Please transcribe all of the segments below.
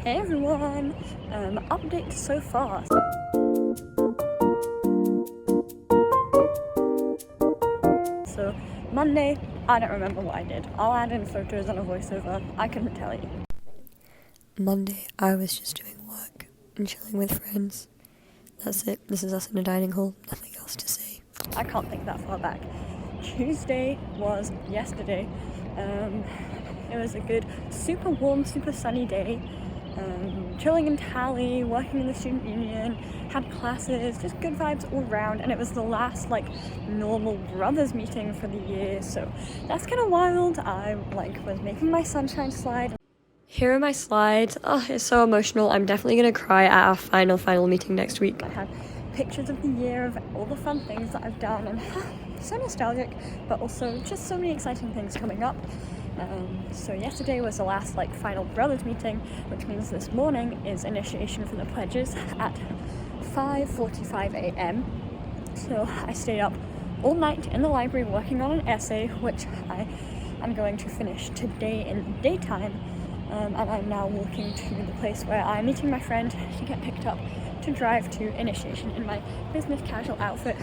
Hey everyone! Update so far. So, Monday, I don't remember what I did. I'll add in photos and a voiceover. I couldn't tell you. Monday, I was just doing work and chilling with friends. That's it. This is us in a dining hall. Nothing else to say. I can't think that far back. Tuesday was yesterday. It was a good, super warm, super sunny day. Chilling in Tally, working in the student union, had classes, just good vibes all around, and it was the last normal brothers meeting for the year, so that's kind of wild. I was making my sunshine slide. Here are my slides. Oh, it's so emotional. I'm definitely gonna cry at our final meeting next week. I had pictures of the year of all the fun things that I've done, and so nostalgic, but also just so many exciting things coming up. So yesterday was the last final brothers meeting, which means this morning is initiation for the pledges at 5:45 a.m. So I stayed up all night in the library working on an essay, which I am going to finish today in the daytime, and I'm now walking to the place where I'm meeting my friend to get picked up to drive to initiation in my business casual outfit.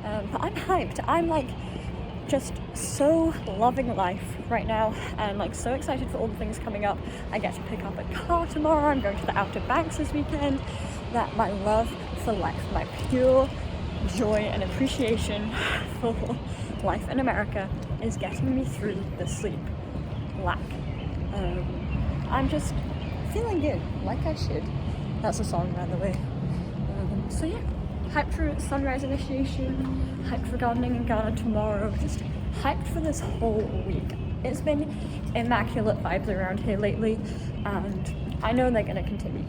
But I'm hyped. I'm just so loving life right now, and so excited for all the things coming up. I get to pick up a car tomorrow. I'm going to the Outer Banks this weekend. That my love for life, my pure joy and appreciation for life in America is getting me through the sleep lack. I'm just feeling good, like I should. That's a song, by the way. So yeah, hyped for sunrise initiation, hyped for gardening in Ghana tomorrow, just hyped for this whole week. It's been immaculate vibes around here lately, and I know they're gonna continue.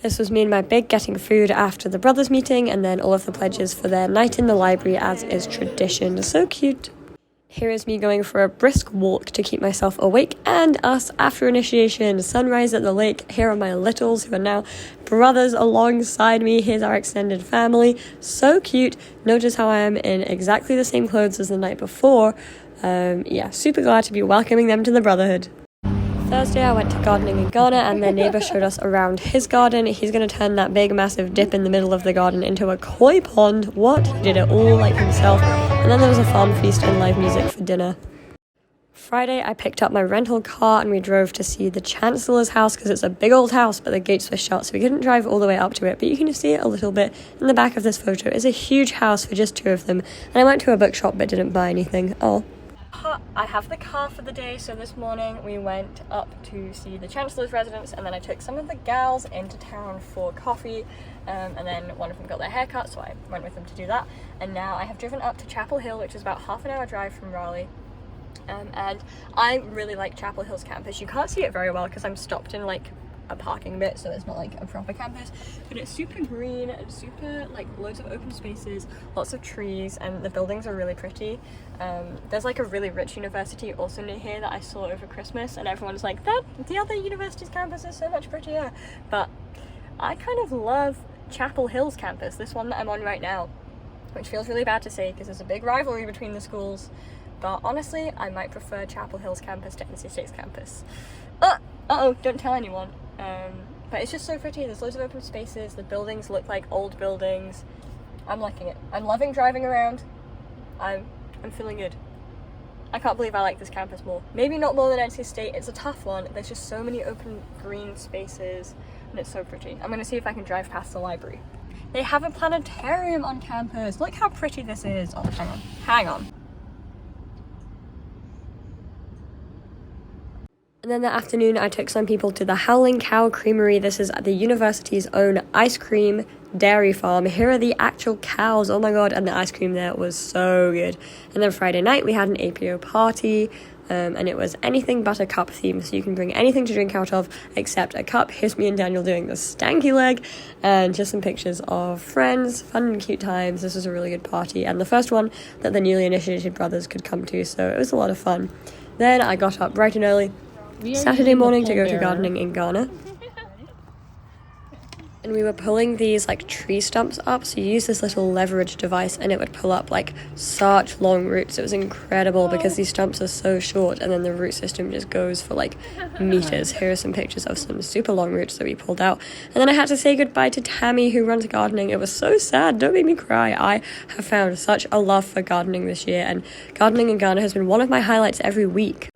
This was me and my big getting food after the brothers meeting, and then all of the pledges for their night in the library as is tradition. So cute. Here is me going for a brisk walk to keep myself awake, and us after initiation, sunrise at the lake. Here are my littles who are now brothers alongside me. Here's our extended family. So cute. Notice how I am in exactly the same clothes as the night before. Yeah, super glad to be welcoming them to the brotherhood. Thursday I went to gardening in Ghana, and their neighbour showed us around his garden. He's going to turn that big massive dip in the middle of the garden into a koi pond. What? He did it all himself. And then there was a farm feast and live music for dinner. Friday I picked up my rental car and we drove to see the Chancellor's house, because it's a big old house but the gates were shut, so we couldn't drive all the way up to it, but you can just see it a little bit in the back of this photo. It's a huge house for just two of them, and I went to a bookshop but didn't buy anything. Oh. I have the car for the day, so this morning we went up to see the Chancellor's residence, and then I took some of the gals into town for coffee, and then one of them got their haircut, so I went with them to do that. And now I have driven up to Chapel Hill, which is about half an hour drive from Raleigh, and I really like Chapel Hill's campus. You can't see it very well because I'm stopped in a parking bit, so it's not a proper campus, but it's super green and super loads of open spaces, lots of trees, and the buildings are really pretty. There's a really rich university also near here that I saw over Christmas, and everyone's like, that the other university's campus is so much prettier, but I kind of love Chapel Hill's campus, this one that I'm on right now, which feels really bad to say because there's a big rivalry between the schools, but honestly I might prefer Chapel Hill's campus to NC State's campus. Uh-oh, don't tell anyone. But it's just so pretty. There's loads of open spaces. The buildings look like old buildings. I'm liking it. I'm loving driving around. I'm feeling good. I can't believe I like this campus more. Maybe not more than NC State. It's a tough one. There's just so many open green spaces, and it's so pretty. I'm gonna see if I can drive past the library. They have a planetarium on campus. Look how pretty this is. Oh, hang on. And then that afternoon, I took some people to the Howling Cow Creamery. This is the university's own ice cream dairy farm. Here are the actual cows. Oh my god, and the ice cream there was so good. And then Friday night, we had an APO party, and it was anything but a cup theme, so you can bring anything to drink out of except a cup. Here's me and Daniel doing the stanky leg, and just some pictures of friends, fun and cute times. This was a really good party, and the first one that the newly initiated brothers could come to, so it was a lot of fun. Then I got up bright and early Saturday morning to go to gardening in Ghana. And we were pulling these like tree stumps up, so you use this little leverage device and it would pull up like such long roots. It was incredible because these stumps are so short and then the root system just goes for like meters. Here are some pictures of some super long roots that we pulled out. And then I had to say goodbye to Tammy, who runs gardening. It was so sad. Don't make me cry. I have found such a love for gardening this year, and gardening in Ghana has been one of my highlights every week.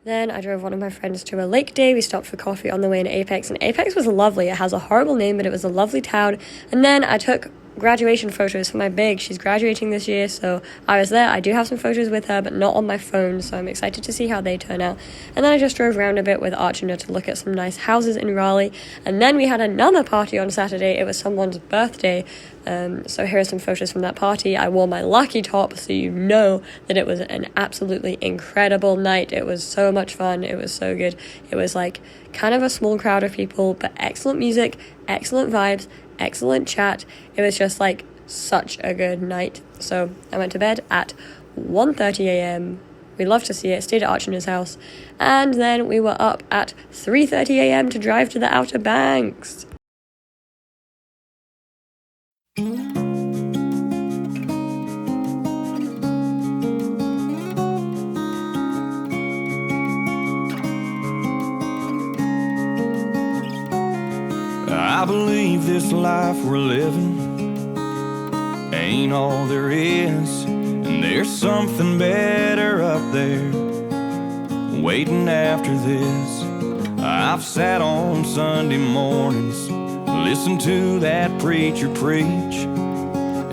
Then I drove one of my friends to a lake day. We stopped for coffee on the way in Apex, and Apex was lovely. It has a horrible name, but it was a lovely town. And then I took graduation photos for my big. She's graduating this year, so I was there. I do have some photos with her, but not on my phone, so I'm excited to see how they turn out. And then I just drove around a bit with Archana to look at some nice houses in Raleigh. And then we had another party on Saturday. It was someone's birthday. So here are some photos from that party. I wore my lucky top, so you know that it was an absolutely incredible night. It was so much fun. It was so good. It was like kind of a small crowd of people, but excellent music, excellent vibes, excellent chat. It was just like such a good night. So I went to bed at 1:30 a.m. We loved to see it, stayed at Archana's house, and then we were up at 3:30 a.m. to drive to the Outer Banks. I believe this life we're living ain't all there is, and there's something better up there waiting after this. I've sat on Sunday mornings, listened to that preacher preach,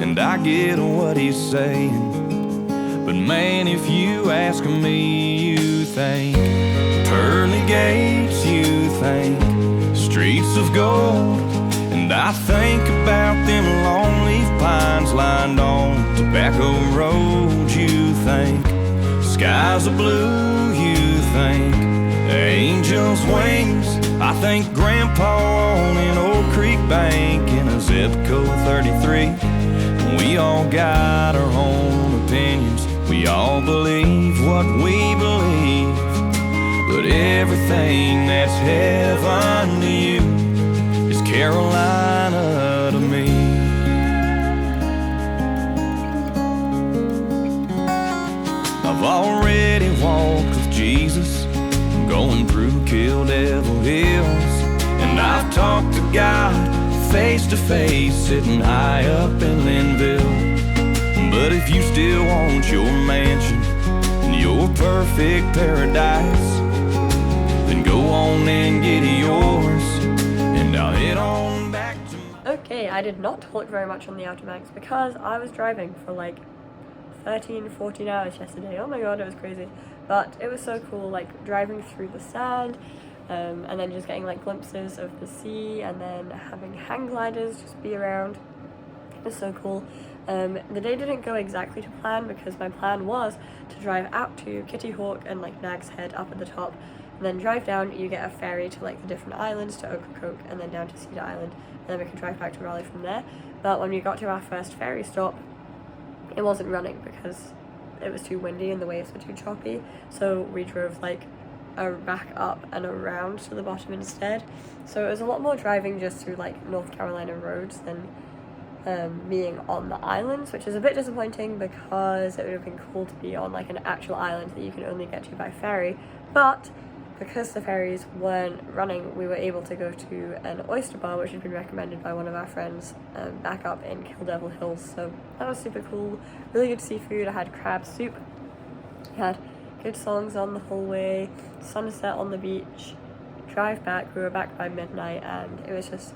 and I get what he's saying. But man, if you ask me, you think pearly gates, you think streets of gold, and I think about them long leaf pines lined on tobacco road. You think skies are blue, you think angels' wings. I think Grandpa on an Old Creek bank in a zip code 33. We all got our own opinions, we all believe what we believe, but everything that's heaven to you is Carolina to me. I've already walked with Jesus, going through Kill Devil Hills, and I've talked to God face to face, sitting high up in Linville. But if you still want your mansion and your perfect paradise, then go on and get yours, and I'll head on back to... Okay, I did not talk very much on the Outer Banks because I was driving for like 13-14 hours yesterday. Oh my god, it was crazy. But it was so cool, like driving through the sand, and then just getting like glimpses of the sea, and then having hang gliders just be around. It was so cool. The day didn't go exactly to plan because my plan was to drive out to Kitty Hawk and like Nag's Head up at the top, and then drive down. You get a ferry to like the different islands, to Ocracoke, and then down to Cedar Island, and then we could drive back to Raleigh from there. But when we got to our first ferry stop, it wasn't running because it was too windy and the waves were too choppy, so we drove like back up and around to the bottom instead. So it was a lot more driving just through like North Carolina roads than being on the islands, which is a bit disappointing because it would have been cool to be on like an actual island that you can only get to by ferry. But because the ferries weren't running, we were able to go to an oyster bar, which had been recommended by one of our friends back up in Kill Devil Hills. So that was super cool. Really good seafood. I had crab soup. I had good songs on the whole way. Sunset on the beach. Drive back. We were back by midnight, and it was just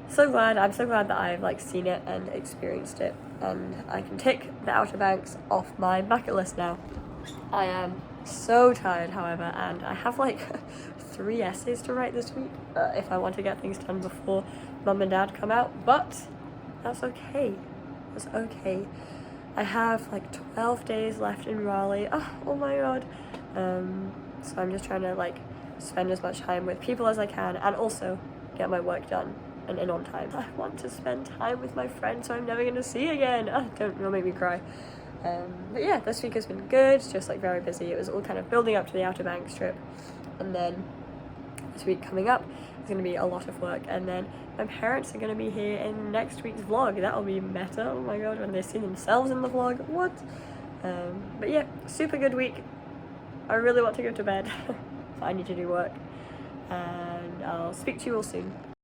so glad. I'm so glad that I've like seen it and experienced it, and I can tick the Outer Banks off my bucket list now. I am so tired, however, and I have like 3 essays to write this week if I want to get things done before Mum and Dad come out, but that's okay. That's okay. I have like 12 days left in Raleigh. Oh my god. So I'm just trying to like spend as much time with people as I can, and also get my work done and in on time. I want to spend time with my friends who I'm never going to see again. Don't make me cry. But yeah, this week has been good, just like very busy. It was all kind of building up to the Outer Banks trip, and then this week coming up is going to be a lot of work, and then my parents are going to be here in next week's vlog. That'll be meta, oh my god, when they see themselves in the vlog, what? But yeah, super good week. I really want to go to bed. I need to do work, and I'll speak to you all soon.